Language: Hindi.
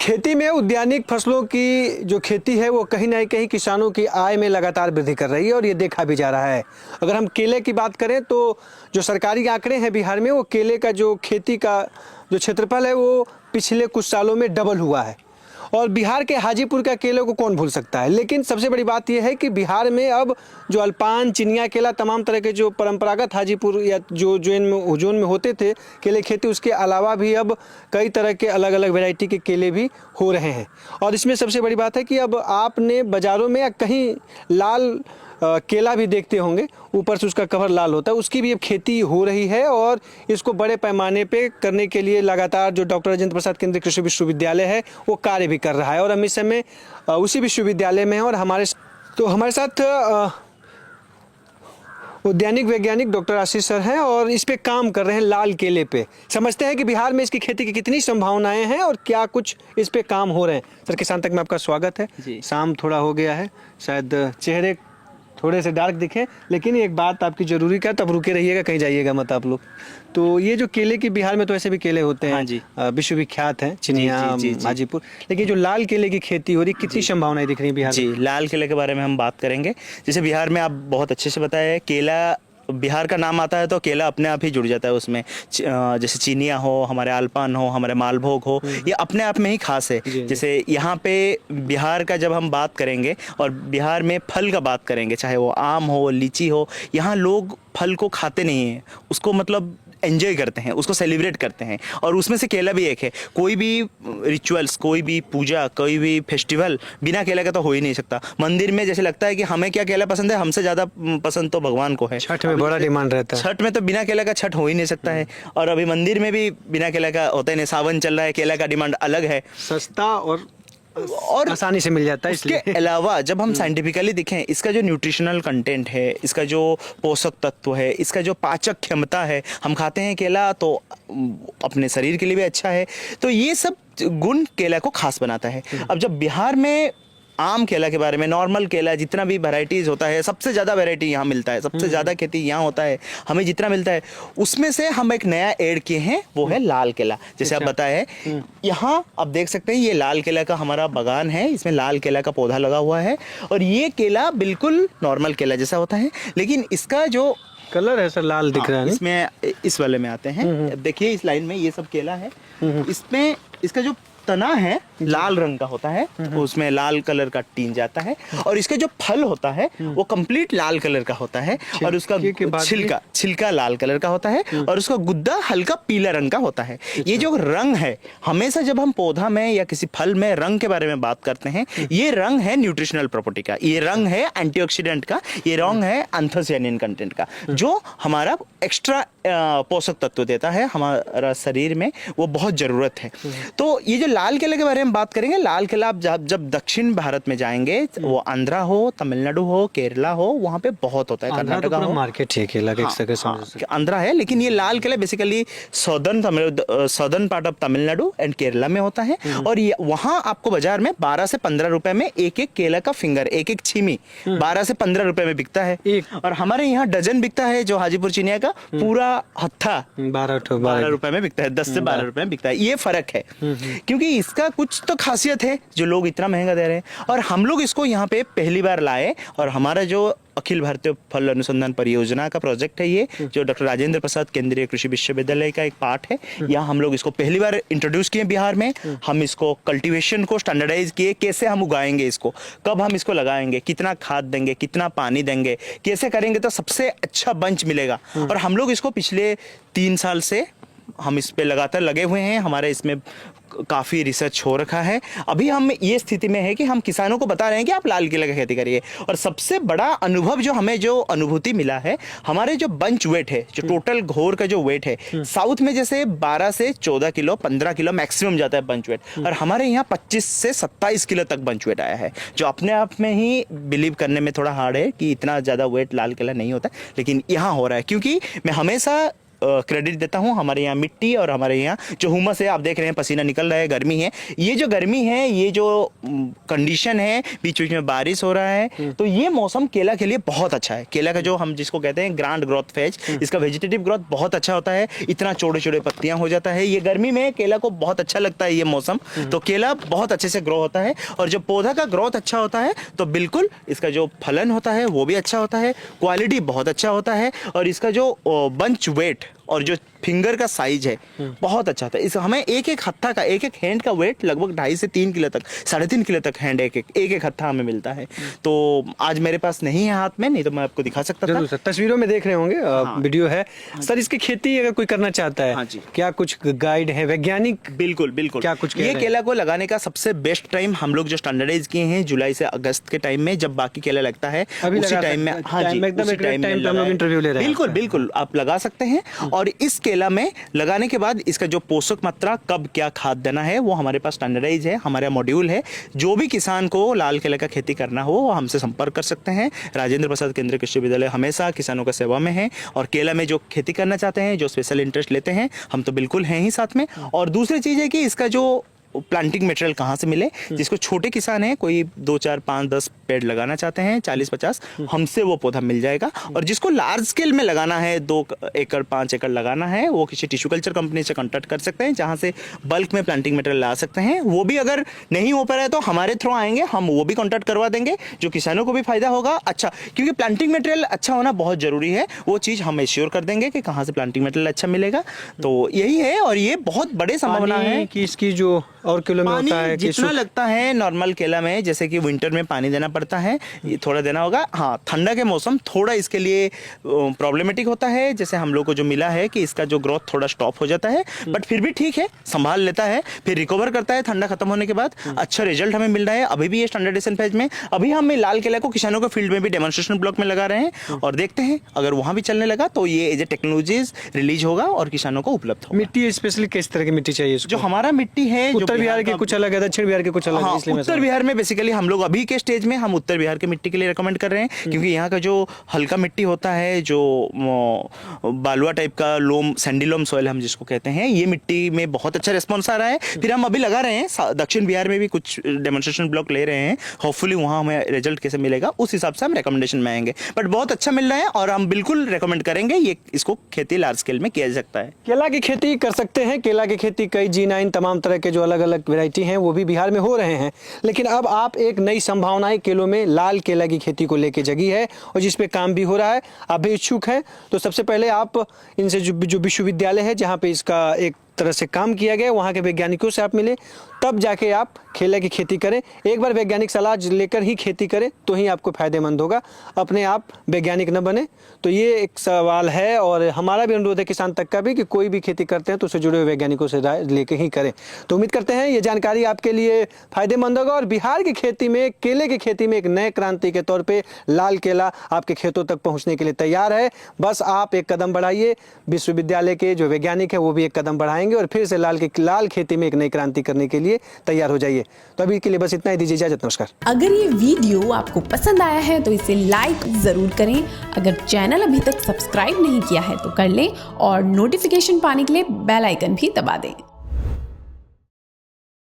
खेती में उद्यानिक फसलों की जो खेती है वो कहीं ना कहीं किसानों की आय में लगातार वृद्धि कर रही है और ये देखा भी जा रहा है। अगर हम केले की बात करें तो जो सरकारी आंकड़े हैं बिहार में, वो केले का जो खेती का जो क्षेत्रफल है वो पिछले कुछ सालों में डबल हुआ है। और बिहार के हाजीपुर का केले को कौन भूल सकता है। लेकिन सबसे बड़ी बात यह है कि बिहार में अब जो अल्पान, चिनिया केला, तमाम तरह के जो परंपरागत हाजीपुर या जो जोन में होते थे केले खेती, उसके अलावा भी अब कई तरह के अलग अलग वैरायटी के केले भी हो रहे हैं। और इसमें सबसे बड़ी बात है कि अब आपने बाज़ारों में या कहीं लाल केला भी देखते होंगे, ऊपर से उसका कवर लाल होता है, उसकी भी अब खेती हो रही है। और इसको बड़े पैमाने पे करने के लिए लगातार जो डॉक्टर राजेंद्र प्रसाद केंद्रीय कृषि विश्वविद्यालय है वो कार्य भी कर रहा है। और हम इस समय उसी विश्वविद्यालय में हैं और हमारे साथ उद्यानिक वैज्ञानिक डॉक्टर आशीष सर हैं और इस पे काम कर रहे हैं, लाल केले पे। समझते हैं कि बिहार में इसकी खेती की कितनी संभावनाएं हैं और क्या कुछ इस पे काम हो रहे हैं। सर, किसान तक में आपका स्वागत है जी। शाम थोड़ा हो गया है, शायद चेहरे थोड़े से डार्क दिखे, लेकिन एक बात आपकी जरूरी का, तब रुके रहिएगा, कहीं जाइएगा मत आप लोग। तो ये जो केले की, बिहार में तो ऐसे भी केले होते हैं, हाँ जी, विश्वविख्यात हैं, चिनिया, हाजीपुर, लेकिन जो लाल केले की खेती हो रही, कितनी संभावनाएं दिख रही है बिहार में? जी, लाल केले के बारे में हम बात करेंगे। जैसे बिहार में आप बहुत अच्छे से बताया, केला बिहार का नाम आता है तो केला अपने आप ही जुड़ जाता है उसमें। जैसे चिनिया हो, हमारे आलपान हो, हमारे मालभोग हो, ये अपने आप में ही खास है। जैसे यहाँ पे बिहार का जब हम बात करेंगे और बिहार में फल का बात करेंगे, चाहे वो आम हो, लीची हो, यहाँ लोग फल को खाते नहीं हैं, उसको मतलब एंजॉय करते हैं, उसको सेलिब्रेट करते हैं। और उसमें से केला भी एक है। कोई भी रिचुअल्स, कोई भी पूजा, कोई भी फेस्टिवल बिना केला का तो हो ही नहीं सकता। मंदिर में जैसे लगता है कि हमें क्या केला पसंद है, हमसे ज़्यादा पसंद तो भगवान को है। छठ में बड़ा डिमांड रहता है। छठ में तो बिना केला का छठ हो ही नहीं सकता है। और अभी मंदिर में भी बिना केला का होता ही नहीं। सावन चल रहा है, केला का डिमांड अलग है, सस्ता और आसानी से मिल जाता है। इसके अलावा जब हम साइंटिफिकली देखें, इसका जो न्यूट्रिशनल कंटेंट है, इसका जो पोषक तत्व है, इसका जो पाचक क्षमता है, हम खाते हैं केला तो अपने शरीर के लिए भी अच्छा है, तो ये सब गुण केला को खास बनाता है। अब जब बिहार में आम केला के बारे में, नॉर्मल केला जितना भी वैरायटीज़ होता है, सबसे ज़्यादा वैरायटी यहाँ मिलता है, सबसे ज़्यादा खेती यहाँ होता है, हमें जितना मिलता है उसमें से हम एक नया ऐड किए हैं, वो है लाल केला। जैसे आप बताए, यहाँ आप देख सकते हैं, ये लाल केला का हमारा बागान है, इसमें लाल केला का पौधा लगा हुआ है। और ये केला बिल्कुल नॉर्मल केला जैसा होता है, लेकिन इसका जो कलर है सर लाल दिख रहा है। इसमें इस वाले में आते हैं, देखिए इस लाइन में ये सब केला है, इसमें इसका जो तना है लाल रंग का होता है, उसमें लाल कलर का टीन जाता है। और इसका जो फल होता है वो कंप्लीट लाल कलर का होता है, और उसका छिलका लाल कलर का होता है, और उसका गुद्दा हल्का पीला रंग का होता है। ये जो रंग है, हमेशा जब हम पौधा में या किसी फल में रंग के बारे में बात करते हैं, ये रंग है न्यूट्रिशनल प्रॉपर्टी का, ये रंग है एंटीऑक्सीडेंट का, ये रंग है एंथोसियानिन कंटेंट का, जो हमारा एक्स्ट्रा पोषक तत्व देता है हमारा शरीर में, वो बहुत जरूरत है। तो ये जो लाल केले के बारे में बात करेंगे, लाल केला आप जब दक्षिण भारत में जाएंगे, वो आंध्रा हो, तमिलनाडु हो, केरला हो, वहाँ पे बहुत होता है। कर्नाटका हो, मार्केट है केला का, आंध्रा है, लेकिन ये लाल केला basically southern part of Tamil Nadu and Kerala में होता है। और वहाँ आपको बाजार में 12 से 15 रुपए में एक एक केला का फिंगर, एक एक छीमी 12 से 15 रुपए में बिकता है। और हमारे यहाँ डजन बिकता है, जो हाजीपुर चिनिया का पूरा हत्था 12 रुपए में बिकता है, 10 से 12 रुपए में बिकता है। ये फर्क है, क्योंकि इसका कुछ तो खासियत है जो लोग इतना महंगा दे रहे हैं। और हम लोग इसको यहाँ पे पहली बार लाए, और हमारा जो अखिल भारतीय फल अनुसंधान परियोजना का प्रोजेक्ट है, ये जो डॉक्टर राजेंद्र प्रसाद केंद्रीय कृषि विश्वविद्यालय का एक पार्ट है, यहाँ हम लोग इसको पहली बार इंट्रोड्यूस किए बिहार में। हम इसको कल्टीवेशन को स्टैंडर्डाइज किए, कैसे हम उगाएंगे इसको, कब हम इसको लगाएंगे, कितना खाद देंगे, कितना पानी देंगे, कैसे करेंगे तो सबसे अच्छा बंच मिलेगा। और हम लोग इसको पिछले 3 साल से हम इस पे लगातार लगे हुए हैं, हमारे इसमें काफ़ी रिसर्च हो रखा है। अभी हम ये स्थिति में है कि हम किसानों को बता रहे हैं कि आप लाल केला की खेती करिए। और सबसे बड़ा अनुभव जो हमें जो अनुभूति मिला है, हमारे जो बंच वेट है, जो टोटल घोर का जो वेट है, साउथ में जैसे 12 से 14 किलो 15 किलो मैक्सिमम जाता है बंच वेट, और हमारे यहाँ 25 से 27 किलो तक बंच वेट आया है, जो अपने आप में ही बिलीव करने में थोड़ा हार्ड है कि इतना ज़्यादा वेट लाल केला नहीं होता, लेकिन यहाँ हो रहा है। क्योंकि मैं हमेशा क्रेडिट देता हूँ। हमारे यहाँ मिट्टी और हमारे यहाँ जो हुमस है, आप देख रहे हैं पसीना निकल रहा है, गर्मी है, ये जो गर्मी है, ये जो कंडीशन है, बीच बीच में बारिश हो रहा है, तो ये मौसम केला के लिए बहुत अच्छा है। केला का जो हम जिसको कहते हैं ग्रांड ग्रोथ फेज, इसका वेजिटेटिव ग्रोथ बहुत अच्छा होता है, इतना चौड़े चौड़े पत्तियां हो जाता है। ये गर्मी में केला को बहुत अच्छा लगता है ये मौसम, तो केला बहुत अच्छे से ग्रो होता है। और जब पौधा का ग्रोथ अच्छा होता है तो बिल्कुल इसका जो फलन होता है वो भी अच्छा होता है, क्वालिटी बहुत अच्छा होता है, और इसका जो बंच वेट और जो फिंगर का साइज है बहुत अच्छा था। इस हमें एक एक हत्था का, एक एक हैंड का वेट लगभग 2.5 से 3 किलो तक, 3.5 किलो तक हैंड एक एक हत्था हमें मिलता है। तो आज मेरे पास नहीं है हाथ में, नहीं तो मैं आपको दिखा सकता था। सर, तस्वीरों में देख रहे होंगे, वीडियो है। सर, इसकी खेती अगर कोई करना चाहता है, हाँ जी, क्या कुछ गाइड है वैज्ञानिक? बिल्कुल बिल्कुल, क्या कुछ ये केला को लगाने का सबसे बेस्ट टाइम हम लोग जो स्टैंडर्डाइज किए हैं, जुलाई से अगस्त के टाइम में, जब बाकी केला लगता है उसी टाइम में। हाँ जी, उसी टाइम में हम लोग इंटरव्यू ले रहे हैं। बिल्कुल बिल्कुल, आप लगा सकते हैं। और इस केला में लगाने के बाद इसका जो पोषक मात्रा, कब क्या खाद देना है, वो हमारे पास स्टैंडर्डाइज है, हमारा मॉड्यूल है। जो भी किसान को लाल केला का खेती करना हो वो हमसे संपर्क कर सकते हैं। राजेंद्र प्रसाद केंद्रीय कृषि विद्यालय हमेशा किसानों का सेवा में है, और केला में जो खेती करना चाहते हैं, जो स्पेशल इंटरेस्ट लेते हैं, हम तो बिल्कुल हैं ही साथ में। और दूसरी चीज़ है कि इसका जो प्लांटिंग मटेरियल कहाँ से मिले, जिसको छोटे किसान हैं, कोई 2, 4, 5, 10 पेड़ लगाना चाहते हैं, 40-50, हमसे वो पौधा मिल जाएगा। और जिसको लार्ज स्केल में लगाना है, 2 एकड़ 5 एकड़ लगाना है, वो किसी टिश्यू कल्चर कंपनी से कॉन्टैक्ट कर सकते हैं, जहाँ से बल्क में प्लांटिंग मटेरियल ला सकते हैं। वो भी अगर नहीं हो पा रहा है तो हमारे थ्रू आएंगे, हम वो भी कॉन्टैक्ट करवा देंगे, जो किसानों को भी फायदा होगा। अच्छा, क्योंकि प्लांटिंग मटेरियल अच्छा होना बहुत जरूरी है, वो चीज़ हम एश्योर कर देंगे कि कहाँ से प्लांटिंग मटेरियल अच्छा मिलेगा। तो यही है, और ये बहुत बड़े संभावना है कि इसकी जो और किलो में होता है, जितना लगता है नॉर्मल केला में, जैसे कि विंटर में पानी देना पड़ता है, ये थोड़ा देना होगा। हाँ, ठंडा के मौसम थोड़ा इसके लिए प्रॉब्लमेटिक होता है। जैसे हम लोग को जो मिला है कि इसका जो ग्रोथ थोड़ा स्टॉप हो जाता है, बट फिर भी ठीक है, संभाल लेता है, फिर रिकवर करता है ठंडा खत्म होने के बाद। अच्छा रिजल्ट हमें मिल रहा है। अभी भी ये स्टैंडर्डाइजेशन फेज में, अभी हम लाल केला को किसानों को फील्ड में भी डेमोन्स्ट्रेशन ब्लॉक में लगा रहे हैं, और देखते हैं अगर वहां भी चलने लगा तो ये एज ए टेक्नोलॉजीज रिलीज होगा और किसानों को उपलब्ध होगा। मिट्टी स्पेशली किस तरह की मिट्टी चाहिए? जो हमारा मिट्टी है, उत्तर बिहार के कुछ अलग है, दक्षिण बिहार के कुछ अलग है, इसलिए उत्तर बिहार में बेसिकली हम लोग अभी के स्टेज में हम उत्तर बिहार के मिट्टी के लिए रेकमेंड कर रहे हैं, क्योंकि यहाँ का जो हल्का मिट्टी होता है, जो बालुआ टाइप का लोम, सैंडिलोम सॉइल हम जिसको कहते हैं, ये मिट्टी में बहुत अच्छा रिस्पॉन्स आ रहा है। फिर हम अभी लगा रहे हैं दक्षिण बिहार में भी कुछ डेमोन्स्ट्रेशन ब्लॉक ले रहे हैं, होपफुली वहाँ हमें रिजल्ट कैसे मिलेगा उस हिसाब से हम रिकमेंडेशन में आएंगे। बट बहुत अच्छा मिल रहा है, और हम बिल्कुल रिकमेंड करेंगे ये, इसको खेती लार्ज स्केल में किया जा सकता है। केला की खेती कर सकते हैं। केला की खेती कई G9 तमाम तरह के जो अलग अलग वैरायटी हैं वो भी बिहार में हो रहे हैं, लेकिन अब आप एक नई संभावनाएं केलों में लाल केला की खेती को लेके जगी है, और जिस पे काम भी हो रहा है। आप भी इच्छुक हैं तो सबसे पहले आप इनसे जो विश्वविद्यालय है जहाँ पे इसका एक तरह से काम किया गया, वहाँ के वैज्ञानिकों से आप मिले, तब जाके आप केला की खेती करें। एक बार वैज्ञानिक सलाह लेकर ही खेती करें तो ही आपको फायदेमंद होगा, अपने आप वैज्ञानिक न बने। तो ये एक सवाल है, और हमारा भी अनुरोध है किसान तक का भी, कि कोई भी खेती करते हैं तो उससे जुड़े हुए वैज्ञानिकों से राय लेके ही करें। तो उम्मीद करते हैं ये जानकारी आपके लिए फायदेमंद होगा, और बिहार की खेती में, केले की खेती में एक नए क्रांति के तौर पर लाल केला आपके खेतों तक पहुँचने के लिए तैयार है। बस आप एक कदम बढ़ाइए, विश्वविद्यालय के जो वैज्ञानिक है वो भी एक कदम बढ़ाएंगे, और फिर से लाल खेती में एक नई क्रांति करने के लिए तैयार हो जाइए। तो अभी के लिए बस इतना ही, दीजिए इजाजत, नमस्कार। अगर ये वीडियो आपको पसंद आया है तो इसे लाइक जरूर करें। अगर चैनल अभी तक सब्सक्राइब नहीं किया है तो कर लें, और नोटिफिकेशन पाने के लिए बेल आइकन भी दबा दें।